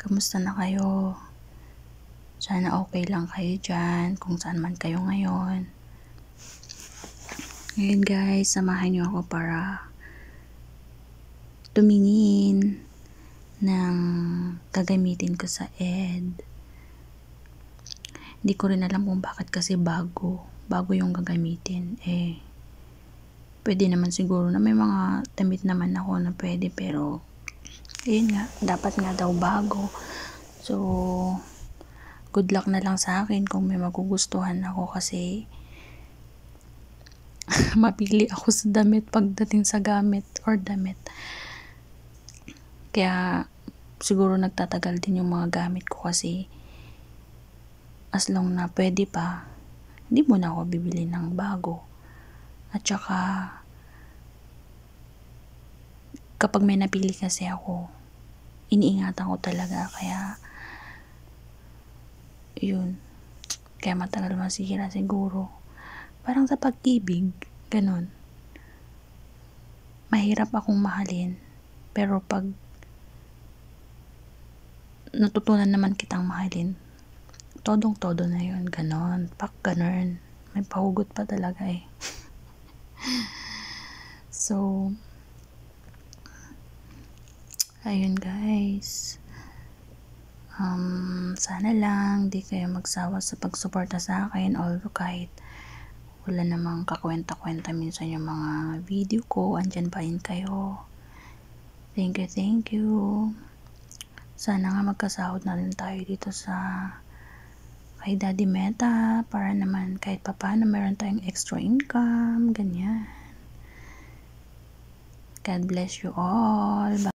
Kamusta na kayo? Sana okay lang kayo dyan, kung saan man kayo ngayon. Ngayon guys, samahan niyo ako para tumingin ng gagamitin ko sa ED. Hindi ko rin alam kung bakit kasi bago yung gagamitin. Pwede naman siguro na may mga damit naman ako na pwede, pero yun nga, dapat nga daw bago. So, good luck na lang sa akin kung may magugustuhan ako, kasi mapili ako sa damit pagdating sa gamit or damit. Kaya siguro nagtatagal din yung mga gamit ko, kasi as long na pwede pa, hindi mo na ako bibili ng bago. At saka kapag may napili kasi ako, iniingatan ko talaga, kaya yun, kaya matagal masira siguro. Parang sa pag-ibig, ganun, mahirap akong mahalin, pero pag natutunan naman kitang mahalin, todong-todo na yun, ganon, ganun, may pahugot pa talaga So, ayun guys, sana lang di kayo magsawa sa pagsuporta sa akin, although kahit wala namang kakwenta-kwenta minsan yung mga video ko, andyan pa rin kayo. Thank you. Sana nga magkasahod na rin tayo dito sa kay Daddy Meta, para naman kahit papaano meron tayong extra income, ganyan. God bless you all.